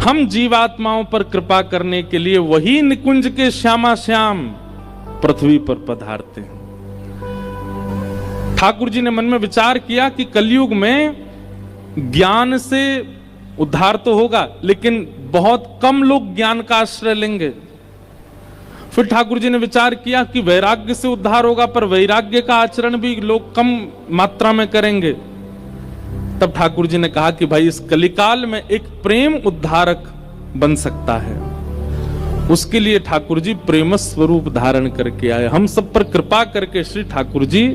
हम जीवात्माओं पर कृपा करने के लिए वही निकुंज के श्यामा श्याम पृथ्वी पर पधारते हैं। ठाकुर जी ने मन में विचार किया कि कलयुग में ज्ञान से उद्धार तो होगा, लेकिन बहुत कम लोग ज्ञान का आश्रय लेंगे। फिर ठाकुर जी ने विचार किया कि वैराग्य से उद्धार होगा, पर वैराग्य का आचरण भी लोग कम मात्रा में करेंगे। तब ठाकुर जी ने कहा कि भाई इस कलिकाल में एक प्रेम उद्धारक बन सकता है। उसके लिए ठाकुर जी प्रेम स्वरूप धारण करके आए। हम सब पर कृपा करके श्री ठाकुर जी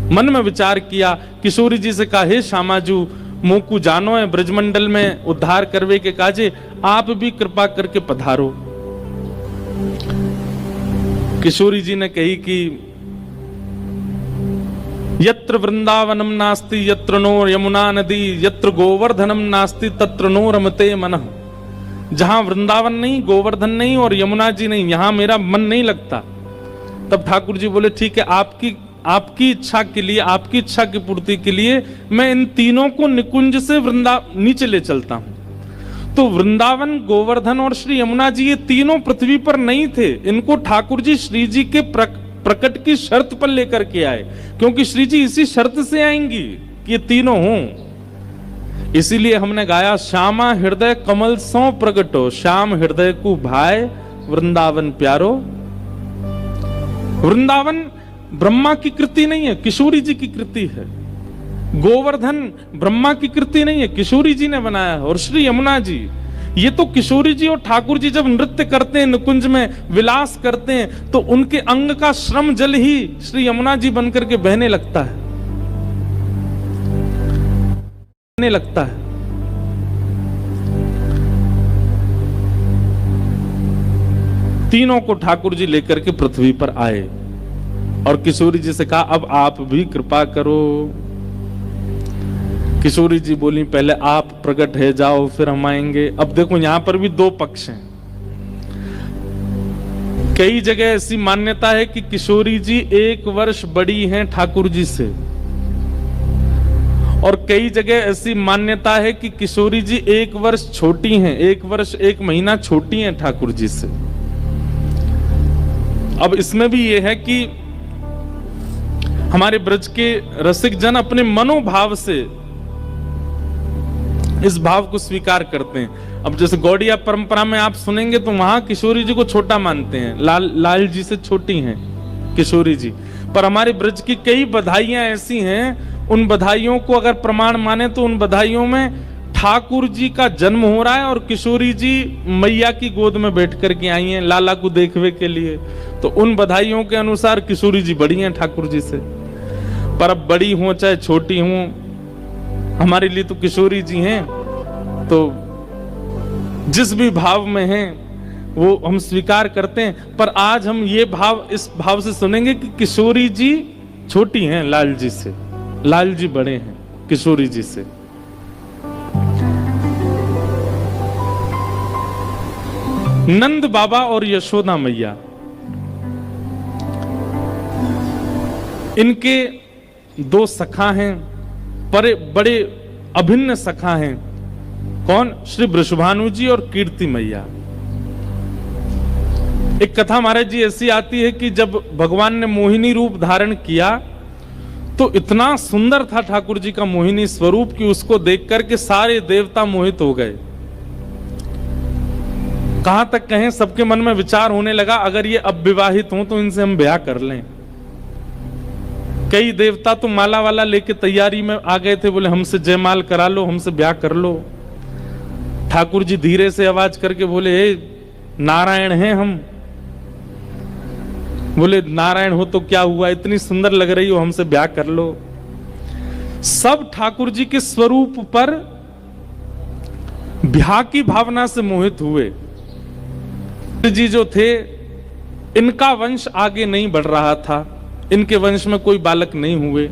मन में विचार किया, किशोरी जी से कहा, हे श्यामाजू मोकू जानो है ब्रजमंडल में उद्धार करवे के काजे, आप भी कृपा करके पधारो। किशोरी जी ने कही कि यत्र वृंदावनम नास्ति यत्र नो यमुना नदी यत्र गोवर्धनम नास्ति तत्र नो रमते मनः। जहां वृंदावन नहीं, गोवर्धन नहीं और यमुना जी नहीं, यहां मेरा मन नहीं लगता। तब ठाकुर जी बोले ठीक है, आपकी इच्छा के लिए, आपकी इच्छा की पूर्ति के लिए मैं इन तीनों को निकुंज से नीचे ले चलता हूं। तो वृंदावन, गोवर्धन और श्री यमुना जी ये तीनों पृथ्वी पर नहीं थे। इनको ठाकुर जी श्री जी के प्रकट की शर्त पर लेकर के आए, क्योंकि श्री जी इसी शर्त से आएंगी कि ये तीनों हों। इसीलिए हमने गाया, श्यामा हृदय कमल सो प्रगटो, श्याम हृदय को भाई वृंदावन प्यारो। वृंदावन ब्रह्मा की कृति नहीं है, किशोरी जी की कृति है। गोवर्धन ब्रह्मा की कृति नहीं है, किशोरी जी ने बनाया है। और श्री यमुना जी, ये तो किशोरी जी और ठाकुर जी जब नृत्य करते हैं, निकुंज में विलास करते हैं, तो उनके अंग का श्रम जल ही श्री यमुना जी बनकर के बहने लगता है, बहने लगता है। तीनों को ठाकुर जी लेकर के पृथ्वी पर आए और किशोरी जी से कहा, अब आप भी कृपा करो। किशोरी जी बोली, पहले आप प्रकट है जाओ, फिर हम आएंगे। अब देखो यहां पर भी दो पक्ष हैं। कई जगह ऐसी मान्यता है कि किशोरी जी 1 वर्ष बड़ी हैं ठाकुर जी से, और कई जगह ऐसी मान्यता है कि किशोरी जी 1 वर्ष छोटी हैं, 1 वर्ष 1 महीना छोटी हैं ठाकुर जी से। अब इसमें भी यह है कि हमारे ब्रज के रसिक जन अपने मनोभाव से इस भाव को स्वीकार करते हैं। अब जैसे गौड़िया परंपरा में आप सुनेंगे तो वहां किशोरी जी को छोटा मानते हैं, लाल जी से छोटी हैं किशोरी जी। पर हमारे ब्रज की कई बधाइयां ऐसी हैं, उन बधाइयों को अगर प्रमाण माने तो उन बधाइयों में ठाकुर जी का जन्म हो रहा है और किशोरी जी मैया की गोद में बैठ करके आई हैं लाला को देखने के लिए। तो उन बधाइयों के अनुसार किशोरी जी बड़ी हैं ठाकुर जी से। पर अब बड़ी हो चाहे छोटी हो, हमारे लिए तो किशोरी जी हैं। तो जिस भी भाव में हैं वो हम स्वीकार करते हैं। पर आज हम ये भाव, इस भाव से सुनेंगे कि किशोरी जी छोटी हैं लाल जी से, लाल जी बड़े हैं किशोरी जी से। नंद बाबा और यशोदा मैया, इनके 2 सखा हैं, पर बड़े अभिन्न सखा हैं। कौन? श्री वृषभानु जी और कीर्ति मैया। एक कथा महाराज जी ऐसी आती है कि जब भगवान ने मोहिनी रूप धारण किया तो इतना सुंदर था ठाकुर जी का मोहिनी स्वरूप कि उसको देख करके सारे देवता मोहित हो गए। कहां तक कहें, सबके मन में विचार होने लगा, अगर ये अब विवाहित हों तो इनसे हम ब्याह कर लें। कई देवता तो माला वाला लेके तैयारी में आ गए थे, बोले हमसे जयमाल करा लो, हमसे ब्याह कर लो। ठाकुर जी धीरे से आवाज करके बोले, हे नारायण हैं हम। बोले नारायण हो तो क्या हुआ, इतनी सुंदर लग रही हो, हमसे ब्याह कर लो। सब ठाकुर जी के स्वरूप पर ब्याह की भावना से मोहित हुए। जी जो थे, इनका वंश आगे नहीं बढ़ रहा था, इनके वंश में कोई बालक नहीं हुए।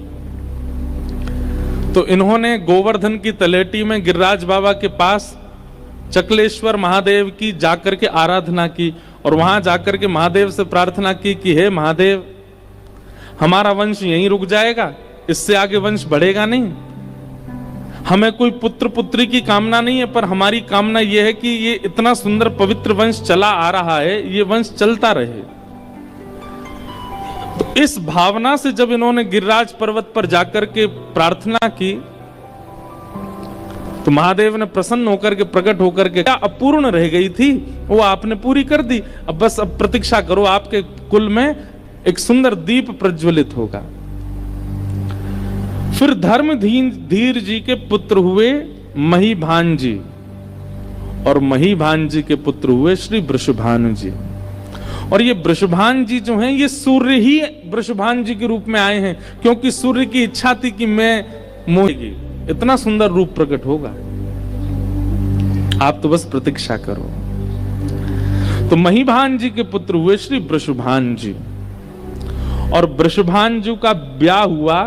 तो इन्होंने गोवर्धन की तलेटी में गिरिराज बाबा के पास चकलेश्वर महादेव की जाकर के आराधना की और वहां जाकर के महादेव से प्रार्थना की कि हे महादेव, हमारा वंश यहीं रुक जाएगा, इससे आगे वंश बढ़ेगा नहीं। हमें कोई पुत्र पुत्री की कामना नहीं है, पर हमारी कामना यह है कि ये इतना सुंदर पवित्र वंश चला आ रहा है, ये वंश चलता रहे। तो इस भावना से जब इन्होंने गिरिराज पर्वत पर जाकर के प्रार्थना की, तो महादेव ने प्रसन्न होकर के, प्रकट होकर के, क्या अपूर्ण रह गई थी वो आपने पूरी कर दी। अब बस अब प्रतीक्षा करो, आपके कुल में एक सुंदर दीप प्रज्वलित होगा। फिर धर्मधीर जी के पुत्र हुए महीभान जी, और महीभान जी के पुत्र हुए श्री वृषभानु जी। और ये वृषभान जी जो हैं, ये सूर्य ही वृषभान जी के रूप में आए हैं, क्योंकि सूर्य की इच्छा थी कि मैं मोहेगी, इतना सुंदर रूप प्रकट होगा। आप तो बस प्रतीक्षा करो। तो महीभान जी के पुत्र हुए श्री वृषभान जी, और वृषभान जी का ब्याह हुआ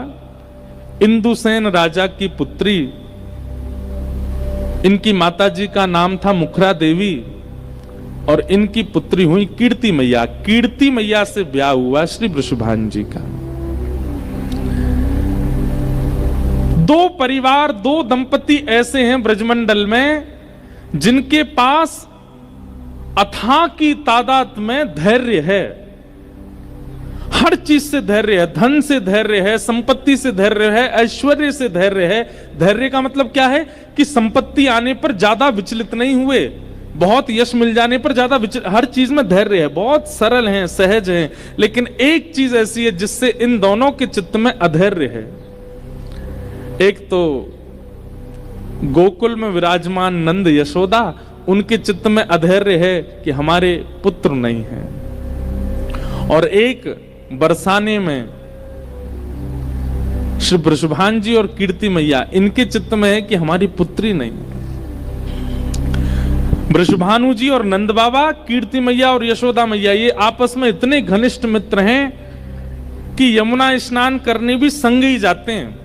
इंदुसेन राजा की पुत्री, इनकी माताजी का नाम था मुखरा देवी, और इनकी पुत्री हुई कीर्ति मैया। कीर्ति मैया से ब्याह हुआ श्री वृषभान जी का। दो परिवार, दो दंपति ऐसे हैं ब्रजमंडल में जिनके पास अथाह की तादाद में धैर्य है, हर चीज से धैर्य है, धन से धैर्य है, संपत्ति से धैर्य है, ऐश्वर्य से धैर्य है। धैर्य का मतलब क्या है कि संपत्ति आने पर ज्यादा विचलित नहीं हुए, बहुत यश मिल जाने पर ज्यादा हर चीज में धैर्य है, बहुत सरल हैं, सहज हैं। लेकिन एक चीज ऐसी है जिससे इन दोनों के चित्त में अधैर्य है। एक तो गोकुल में विराजमान नंद यशोदा, उनके चित्त में अधैर्य है कि हमारे पुत्र नहीं हैं। और एक बरसाने में श्री वृषभान जी और कीर्ति मैया, इनके चित्त में है कि हमारी पुत्री नहीं। वृषभानु जी और नंद बाबा, कीर्ति मैया और यशोदा मैया, ये आपस में इतने घनिष्ठ मित्र हैं कि यमुना स्नान करने भी संग ही जाते हैं।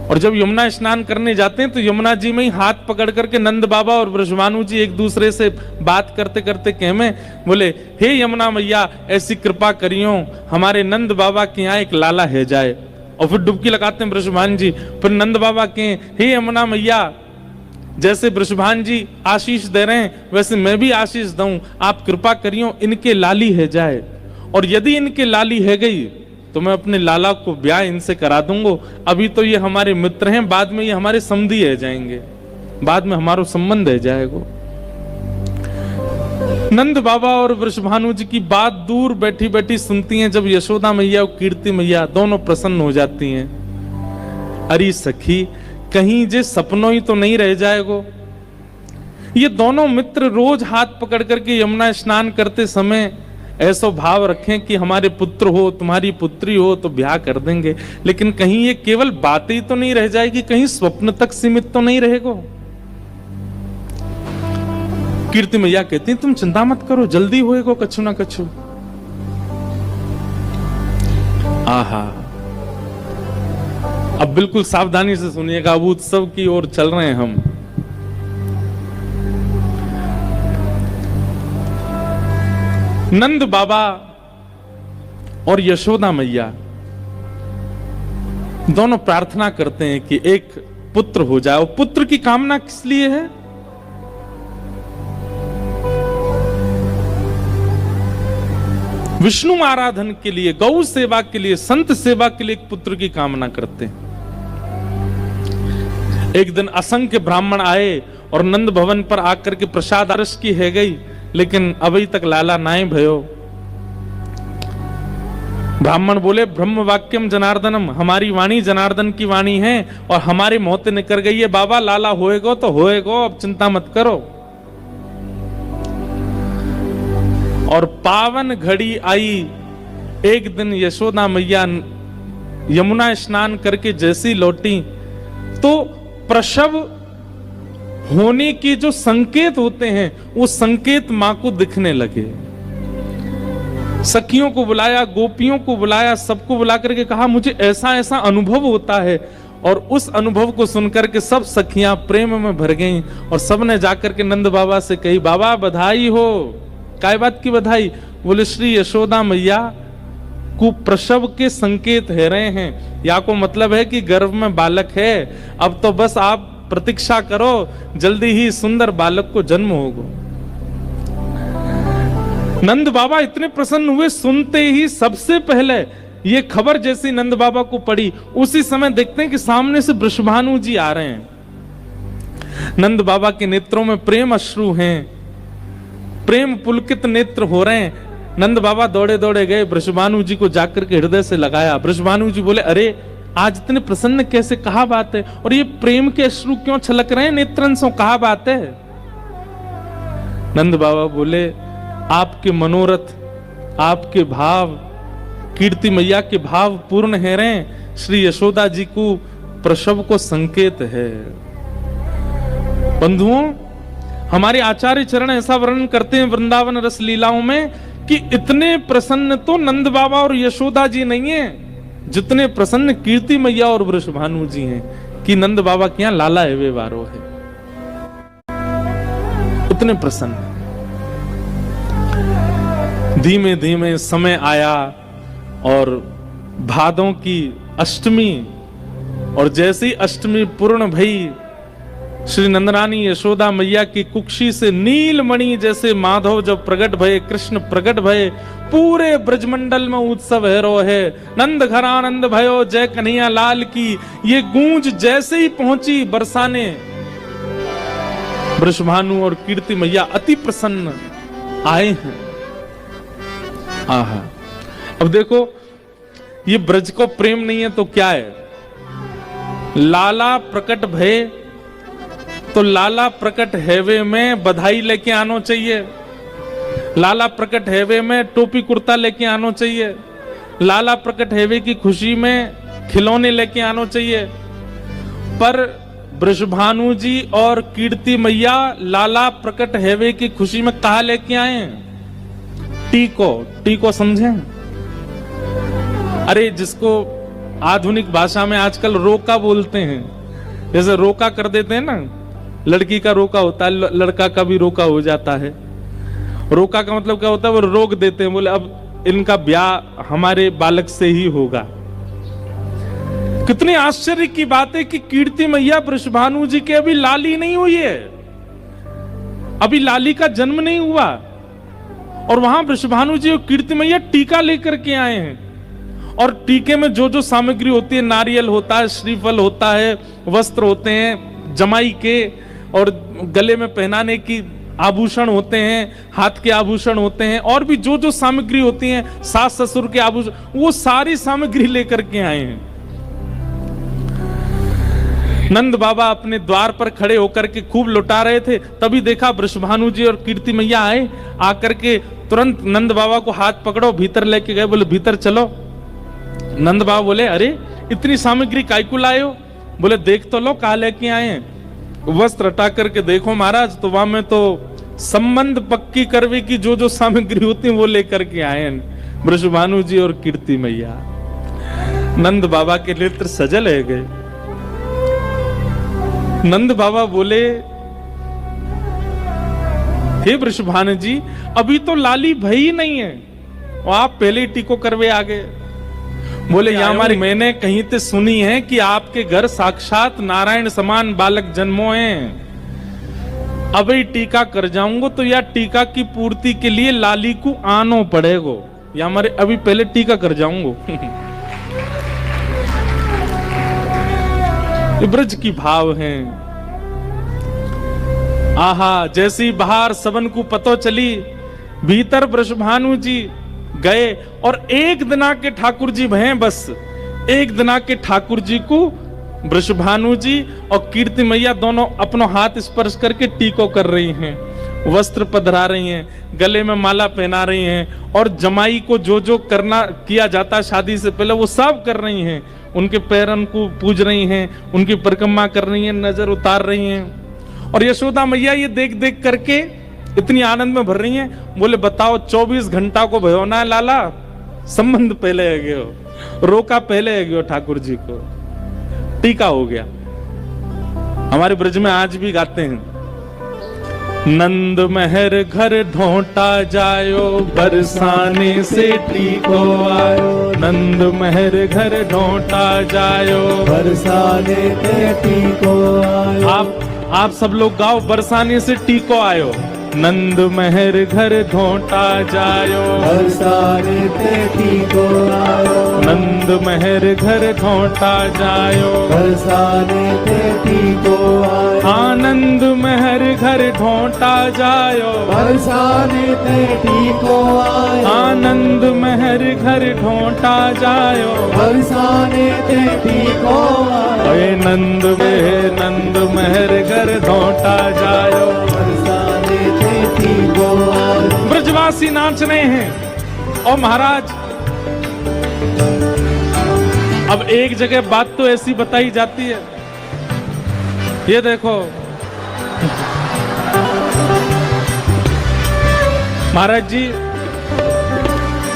और जब यमुना स्नान करने जाते हैं तो यमुना जी में ही हाथ पकड़ करके नंद बाबा और वृषभानु जी एक दूसरे से बात करते करते कहमे बोले, हे यमुना मैया ऐसी कृपा करियो हमारे नंद बाबा के यहाँ एक लाला है जाए। और फिर डुबकी लगाते हैं वृषभान जी, फिर नंद बाबा के, हे यमुना मैया जैसे वृषभान जी आशीष दे रहे हैं वैसे मैं भी आशीष दूं, आप कृपा करियो इनके लाली है जाए। और यदि इनके लाली है गई तो मैं अपने लाला को ब्याह इनसे करा दूंगा। अभी तो ये हमारे मित्र हैं, बाद में ये हमारे समधी रह जाएंगे, बाद में हमारा संबंध रह जाएगा। नंद बाबा और वृषभानु जी की बात दूर बैठी बैठी सुनती हैं। जब यशोदा मैया और कीर्ति मैया दोनों प्रसन्न हो जाती हैं, अरे सखी कहीं जे सपनों ही तो नहीं रह जाएगो। ये दोनों मित्र रोज हाथ पकड़ करके यमुना स्नान करते समय ऐसा भाव रखें कि हमारे पुत्र हो, तुम्हारी पुत्री हो तो ब्याह कर देंगे। लेकिन कहीं ये केवल बातें ही तो नहीं रह जाएगी, कहीं स्वप्न तक सीमित तो नहीं रहेगा। कीर्ति मैया कहती तुम चिंता मत करो, जल्दी होएगा कछु ना कछु। आहा, अब बिल्कुल सावधानी से सुनिएगा, अब उत्सव की ओर चल रहे हैं हम। नंद बाबा और यशोदा मैया दोनों प्रार्थना करते हैं कि एक पुत्र हो जाए। पुत्र की कामना किस लिए है? विष्णु आराधन के लिए, गौ सेवा के लिए, संत सेवा के लिए एक पुत्र की कामना करते हैं। एक दिन असंख्य ब्राह्मण आए और नंद भवन पर आकर के प्रसाद अरस की है गई, लेकिन अभी तक लाला नाय भयो। ब्राह्मण बोले ब्रह्म वाक्यम जनार्दनम, हमारी वाणी जनार्दन की वाणी है और हमारे मौत निकल गई है बाबा, लाला होएगो तो होएगो, अब चिंता मत करो। और पावन घड़ी आई। एक दिन यशोदा मैया यमुना स्नान करके जैसी लौटी तो प्रसव होने के जो संकेत होते हैं वो संकेत मां को दिखने लगे। सखियों को बुलाया, गोपियों को बुलाया, सबको बुला करके कहा मुझे ऐसा ऐसा अनुभव होता है। और उस अनुभव को सुनकर के सब सखियां प्रेम में भर गईं और सबने जाकर के नंद बाबा से कही बाबा बधाई हो। काय बात की बधाई? बोले श्री यशोदा मैया कुप्रसव के संकेत है रहे हैं। या को मतलब है कि गर्भ में बालक है, अब तो बस आप प्रतीक्षा करो, जल्दी ही सुंदर बालक को जन्म होगा। नंद बाबा इतने प्रसन्न हुए, सुनते ही सबसे पहले ये खबर जैसी नंद बाबा को पड़ी, उसी समय देखते हैं कि सामने से वृषभानु जी आ रहे हैं। नंद बाबा के नेत्रों में प्रेम अश्रु हैं, प्रेम पुलकित नेत्र हो रहे हैं। नंद बाबा दौड़े दौड़े गए, वृषभानु जी को जाकर के हृदय से लगाया। वृषभानु जी बोले, अरे आज इतने प्रसन्न कैसे, कहा बात है, और ये प्रेम के अश्रु क्यों छलक रहे हैं नेत्रन से, कहा बात है। नंद बाबा बोले, आपके मनोरथ, आपके भाव, कीर्ति मैया के भाव पूर्ण है रहे, श्री यशोदा जी को प्रसव को संकेत है। बंधुओं, हमारे आचार्य चरण ऐसा वर्णन करते हैं वृंदावन रस लीलाओं में कि इतने प्रसन्न तो नंद बाबा और यशोदा जी नहीं है जितने प्रसन्न कीर्ति मैया और वृषभानु जी हैं, कि नंद बाबा के यहां लाला एवे वारो है, इतने प्रसन्न। धीमे धीमे समय आया और भादों की अष्टमी, और जैसे ही अष्टमी पूर्ण भई, श्री नंदरानी यशोदा मैया की कुक्षी से नीलमणि जैसे माधव जब प्रकट भये, कृष्ण प्रकट भये, पूरे ब्रजमंडल में उत्सव हैरो है। नंद घर आनंद भयो, जय कन्हैया लाल की, ये गूंज जैसे ही पहुंची बरसाने, वृषभानु और कीर्ति मैया अति प्रसन्न आए हैं। आहा, अब देखो, ये ब्रज को प्रेम नहीं है तो क्या है। लाला प्रकट भय, तो लाला प्रकट हैवे में बधाई लेके आना चाहिए, लाला प्रकट हैवे में टोपी कुर्ता लेके आना चाहिए, लाला प्रकट हैवे की खुशी में खिलौने लेके आना चाहिए। पर वृषभानु जी और कीर्ति मैया लाला प्रकट हैवे की खुशी में कहा लेके आए? टीको समझे? अरे जिसको आधुनिक भाषा में आजकल रोका बोलते हैं, जैसे रोका कर देते हैं ना, लड़की का रोका होता है, लड़का का भी रोका हो जाता है। रोका का मतलब क्या होता है, वो रोक देते हैं, बोले अब इनका ब्याह हमारे बालक से ही होगा। कितनी आश्चर्य की बात है कि कीर्ति मैया वृषभानु जी के अभी लाली नहीं हुई है, अभी लाली का जन्म नहीं हुआ, और वहां वृषभानु जी और कीर्ति मैया टीका लेकर के आए हैं। और टीके में जो जो सामग्री होती है, नारियल होता है, श्रीफल होता है, वस्त्र होते हैं जमाई के, और गले में पहनाने की आभूषण होते हैं, हाथ के आभूषण होते हैं, और भी जो जो सामग्री होती हैं, सास ससुर के आभूषण, वो सारी सामग्री लेकर के आए हैं। नंद बाबा अपने द्वार पर खड़े होकर के खूब लुटा रहे थे, तभी देखा वृषभानु जी और कीर्ति मैया आए। आकर के तुरंत नंद बाबा को हाथ पकड़ो, भीतर लेके गए, बोले भीतर चलो। नंद बाबा बोले, अरे इतनी सामग्री काय को लाए हो? बोले देख तो लो कहा लेके आए हैं। वस्त्र हटा करके देखो महाराज, तो वहां में तो संबंध पक्की करवे की जो जो सामग्री होती है वो लेकर के आए हैं वृषभानु जी और कीर्ति मैया। नंद बाबा के नेत्र सजल है गए। नंद बाबा बोले, हे वृषभानु जी, अभी तो लाली भई नहीं है, और आप पहले ही टीको करवे आ गए। बोले, या हमारी, मैंने कहीं ते सुनी है कि आपके घर साक्षात नारायण समान बालक जन्मो हैं। अभी टीका कर जाऊंगा तो या टीका की पूर्ति के लिए लाली को आनो पड़ेगो, या हमारे अभी पहले टीका कर जाऊंगा। ब्रज की भाव हैं। आहा, जैसी बाहर सबन को पतो चली, भीतर वृषभानु जी गए, और एक दिना के ठाकुर जी भय, बस एक दिना के ठाकुर जी को वृषभानु जी और कीर्ति मैया दोनों अपनो हाथ स्पर्श करके टीको कर रही हैं, वस्त्र पधरा रही हैं, गले में माला पहना रही हैं, और जमाई को जो जो करना किया जाता शादी से पहले वो सब कर रही हैं। उनके पैरन को पूज रही हैं, उनकी परिक्रमा कर रही हैं, नजर उतार रही हैं। और यशोदा मैया ये देख देख करके इतनी आनंद में भर रही हैं। बोले, बताओ 24 घंटा को भयो ना लाला, संबंध पहले है गयो, रोका पहले है गयो ठाकुर जी को, टीका हो गया। हमारे ब्रज में आज भी गाते हैं, नंद महर घर ढोंटा जायो, बरसाने से टीको आयो। नंद महर घर ढोंटा जायो, बरसाने से टीको आयो। आप सब लोग गाओ, बरसाने से टीको आयो। नंद महर घर ढोंटा जायो, बरसाने से टीको आयो। नंद महर घर ढोंटा जायो, बरसाने से टीको आयो। आनंद महर घर ढोंटा जायो, बरसाने से टीको आयो। आनंद महर घर ढोंटा जायो, बरसाने से टीको आयो। ओए नंद महर घर ढोंटा जायो। बरसाने से टीको आयो। ब्रजवासी नाच रहे हैं। और महाराज अब एक जगह बात तो ऐसी बताई जाती है, ये देखो महाराज जी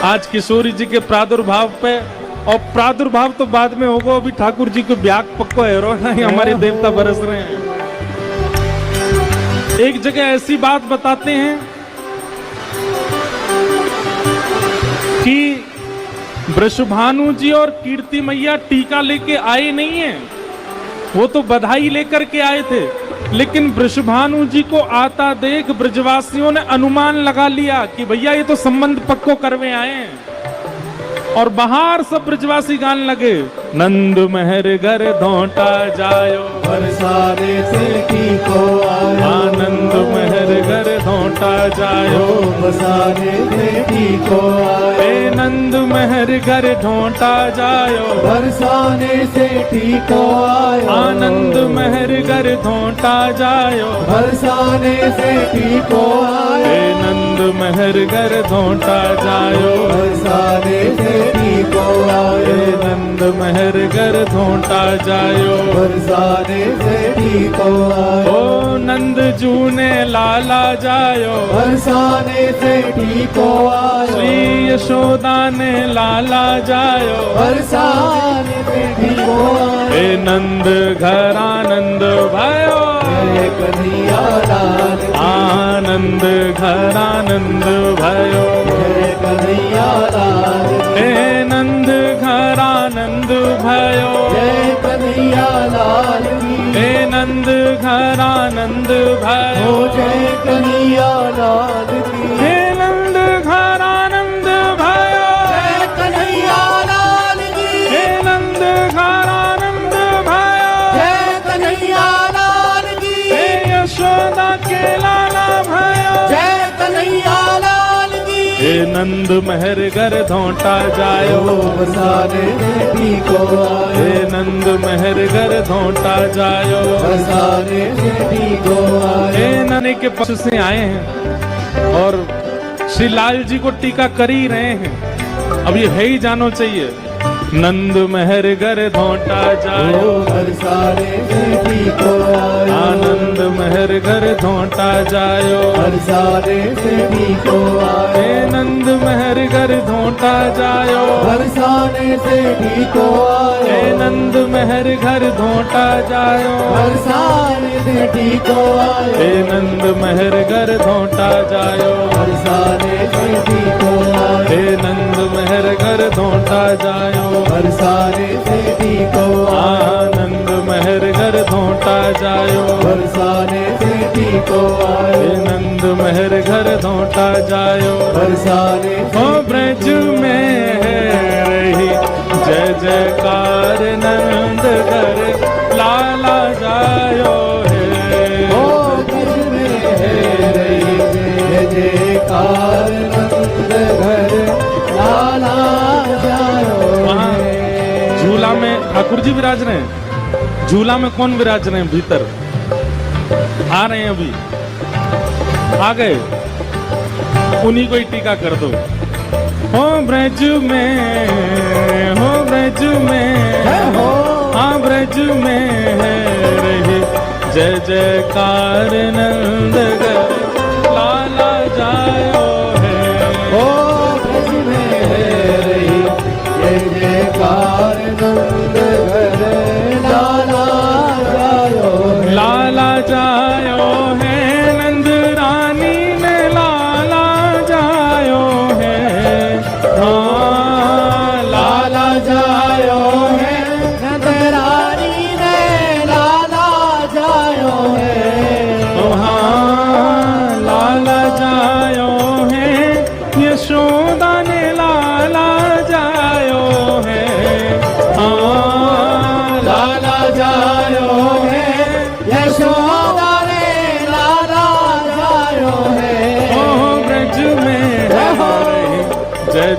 आज किशोरी जी के प्रादुर्भाव पे, और प्रादुर्भाव तो बाद में होगा, अभी ठाकुर जी को ब्याग पक्को है रो नहीं, हमारे देवता बरस रहे हैं। एक जगह ऐसी बात बताते हैं कि वृषभानु जी और कीर्ति मैया टीका लेके आए नहीं है, वो तो बधाई लेकर के आए थे, लेकिन वृषभानु जी को आता देख ब्रजवासियों ने अनुमान लगा लिया कि भैया ये तो संबंध पक्को करवे आए हैं। और बाहर सब ब्रजवासी गाने लगे, नंद महर घर ढोंटा जायो, बरसाने से टीको आयो। आनंद महर घर ढोंटा जायो, बरसाने से टीको आयो। ए नंद महर घर ढोंटा जायो, बरसाने से टीको आयो। आनंद महर घर ढोंटा जायो, बरसाने से टीको आयो। ए नंद महर घर ढोंटा जायो, बरसाने से टीको आयो। ए नंद महर घर ढोंटा जायो, बरसाने से टीको आयो। ओ नंद जूने लाला जायो, बरसाने से टीको आयो। श्री यशोदा ने लाला जायो, बरसाने से टीको आयो। ए नंद घर आनंद भयो, जय कन्हैया लाल की। आनंद घर आनंद भयो, जय कन्हैया लाल की। ए नंद घर आनंद भयो, जय कन्हैया लाल की। ए नंद घर आनंद भयो, ओ जय कन्हैया लाल की। हे नंद घर आनंद भयो, जय कन्हैया लाल की। हे नंद घर आनंद भयो, जय कन्हैया लाल की। हे यशोदा के लाला भयो, जय कन्हैया लाल की। हे नंद महर घर ढोंटा जायो, बरसाने से टीको आयो। हे नंद महर घर ढोंटा जायो, बरसाने से टीको आयो। हे नने के पक्ष से आए हैं और श्री लाल जी को टीका कर ही रहे हैं। अब ये है ही जानो चाहिए, नंद महर घर ढोंटा जायो, बरसाने से टीको आयो। आनंद महर घर ढोंटा जायो, बरसाने से टीको आयो। हे नंद महर घर ढोंटा जायो, बरसाने से टीको आयो। हे नंद महर घर ढोंटा जायो, बरसाने से टीको आयो। हे नंद महर घर ढोंटा जायो, बरसाने से टीको आयो। हे नंद महर घर ढोंटा जायो, बरसाने से टीको आयो। आनंद महर घर ढोंटा जायो, बरसाने से टीको हे आयो। नंद महर घर ढोंटा जायो, बरसाने ओ ब्रज में है रही जय जयकार नंद घर लाला जायो है। ओ ब्रज में है रही जय जयकार नंद घर लाला जायो वहाँ है। झूला में ठाकुर जी विराज रहे हैं, झूला में कौन विराज रहे हैं? भीतर आ रहे हैं, अभी आ गए, उन्हीं को ही टीका कर दो। हो ब्रज में, हो ब्रज में, हो हाँ ब्रज में है रही जय जयकार नंद घर लाला जायो है। ओ ब्रज में है रही जय जयकार नंद घर लाला जायो है। लाला जायो है नंद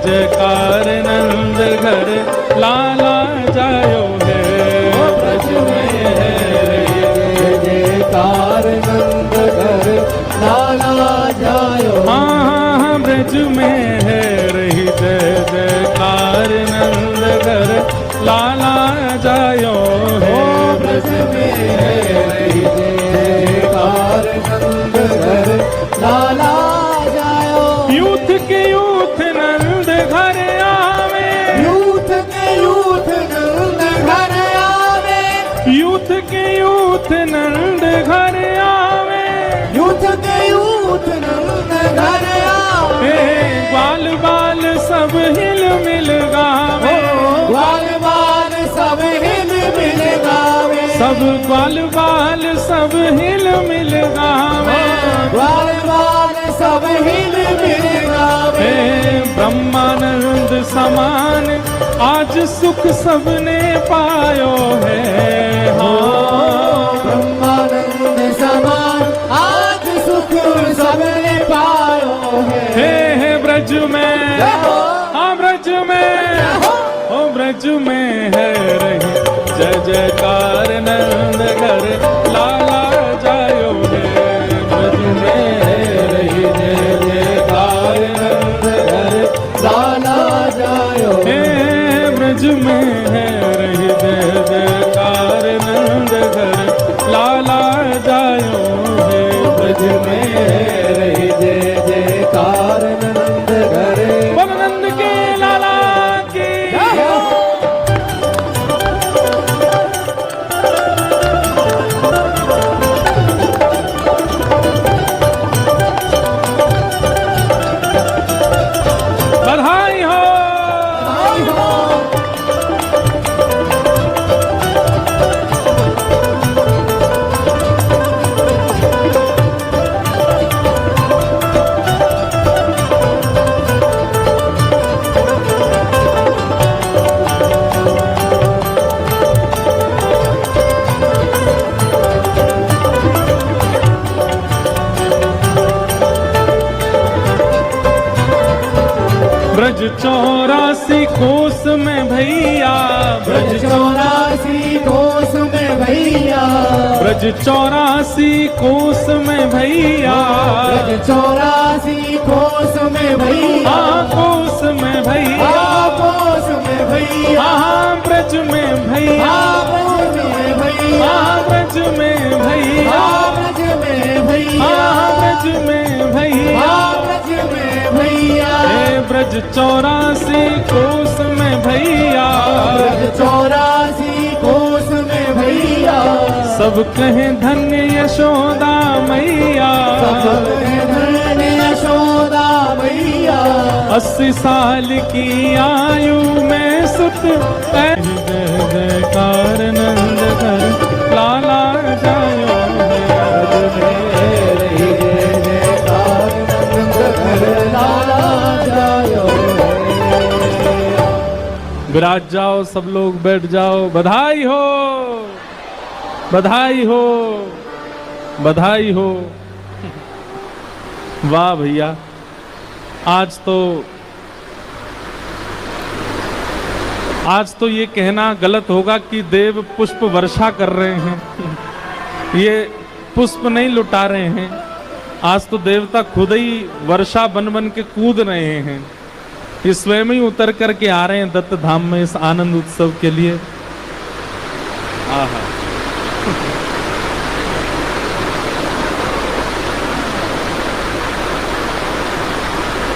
जयकार नंद घर लाला जायो है। ब्रज में है रही जय जयकार नंद घर लाला जायो। हाँ ब्रज में है रही जय जयकार नंद घर लाला जायो है। ब्रज में है रही जय जयकार नंद घर लाला जायो। यूथ के यूथ नंद घर आवे, यूथ के यूथ नंद घर आवे। यूथ के यूथ नंद घर आवे। यूथ के यूथ नंद घर आवे। ग्वाल बाल सब हिल मिल गावे। ग्वाल बाल सब हिल मिल गावे। सब ग्वाल बाल सब हिल मिल गावे। ग्वाल बाल सब हिल मिल गावे। ब्रह्मानंद समान आज सुख सबने पायो है। हाँ ब्रह्मानंद समान आज सुख सबने पायो है। ब्रज में, हाँ ब्रज में, ओ ब्रज में है रही जय जयकार नंद घर लाला जायो है। ब्रज में है रही जय जयकार नंद घर लाला जायो। ब्रज में है रही जय जयकार नंद घर लाला जायो है। ब्रज में है रही जय जयकार नंद घर नंद के लाला की बधाई हो। ब्रज 84 कोस में भैया। ब्रज 84 कोस में भैया। ब्रज 84 कोस में भैया। ब्रज 84 कोस में भैया। हाँ कोस में भैया। कोस में भैया। हाँ ब्रज में भैया। ब्रज में भैया। हाँ ब्रज में भैया। ब्रज में भैया। हाँ ब्रज में भैया। ब्रज में भैया। ब्रज 84 कोस में भैया। ब्रज 84 कोस में भैया। सब कहे धन्य यशोदा मैया। सब धन्य यशोदा मैया। 80 साल की आयु में सुत जय जयकार नंद घर लाला जायो है। रही जय जयकार नंद घर लाला जायो। विराज जाओ, सब लोग बैठ जाओ। बधाई हो, बधाई हो, बधाई हो। वाह भैया, आज तो ये कहना गलत होगा कि देव पुष्प वर्षा कर रहे हैं। ये पुष्प नहीं लुटा रहे हैं। आज तो देवता खुद ही वर्षा बन बन के कूद रहे हैं। ये स्वयं ही उतर करके आ रहे हैं दत्त धाम में इस आनंद उत्सव के लिए। आहा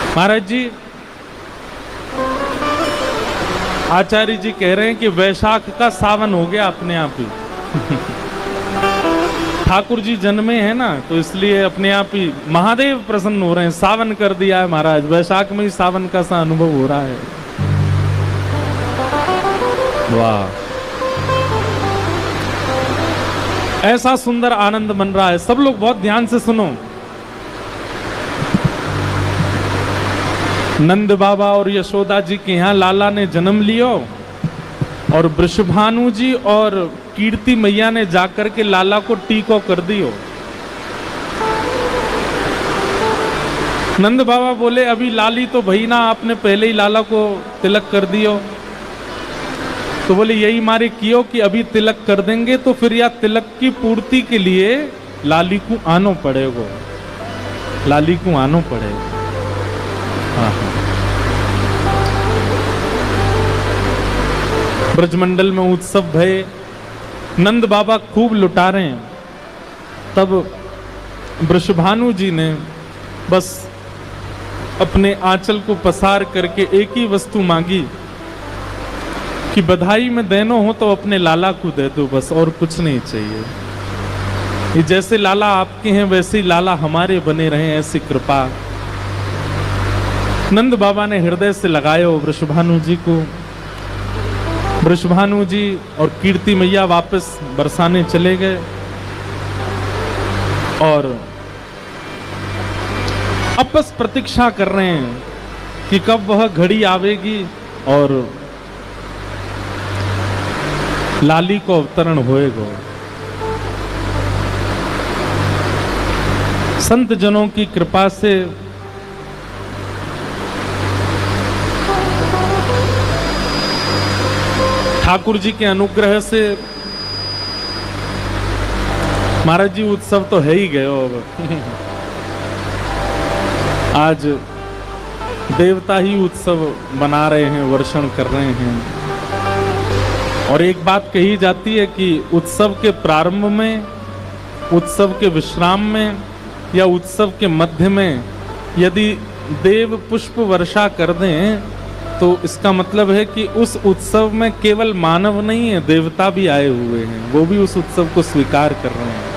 महाराज जी, आचार्य जी कह रहे हैं कि वैशाख का सावन हो गया अपने आप ही। ठाकुर जी जन्मे हैं ना, तो इसलिए अपने आप ही महादेव प्रसन्न हो रहे हैं। सावन कर दिया है महाराज, वैशाख में ही सावन का सा अनुभव हो रहा है। वाह, ऐसा सुंदर आनंद मन रहा है। सब लोग बहुत ध्यान से सुनो। नंद बाबा और यशोदा जी के यहाँ लाला ने जन्म लियो और वृषभानु जी और कीर्ति मैया ने जाकर के लाला को टीको कर दियो। नंद बाबा बोले अभी लाली तो भई ना, आपने पहले ही लाला को तिलक कर दियो। तो बोले यही मारे कियो कि अभी तिलक कर देंगे तो फिर या तिलक की पूर्ति के लिए लाली को आनो पड़ेगा, लाली को आनो पड़ेगा। हाँ हाँ। ब्रजमंडल में उत्सव भय, नंद बाबा खूब लुटा रहे हैं। तब वृषभानु जी ने बस अपने आंचल को पसार करके एक ही वस्तु मांगी कि बधाई में देनो हो तो अपने लाला को दे दो, बस और कुछ नहीं चाहिए। ये जैसे लाला आपके हैं वैसे ही लाला हमारे बने रहे, ऐसी कृपा। नंद बाबा ने हृदय से लगाया वृषभानु जी को। वृषभानु जी और कीर्ति मैया वापस बरसाने चले गए और अब बस प्रतीक्षा कर रहे हैं कि कब वह घड़ी आवेगी और लाली को अवतरण होएगा। संत जनों की कृपा से ठाकुर जी के अनुग्रह से महाराज जी उत्सव तो है ही गयो। अब आज देवता ही उत्सव मना रहे हैं, वर्षण कर रहे हैं। और एक बात कही जाती है कि उत्सव के प्रारंभ में, उत्सव के विश्राम में या उत्सव के मध्य में यदि देव पुष्प वर्षा कर दें तो इसका मतलब है कि उस उत्सव में केवल मानव नहीं है, देवता भी आए हुए हैं, वो भी उस उत्सव को स्वीकार कर रहे हैं।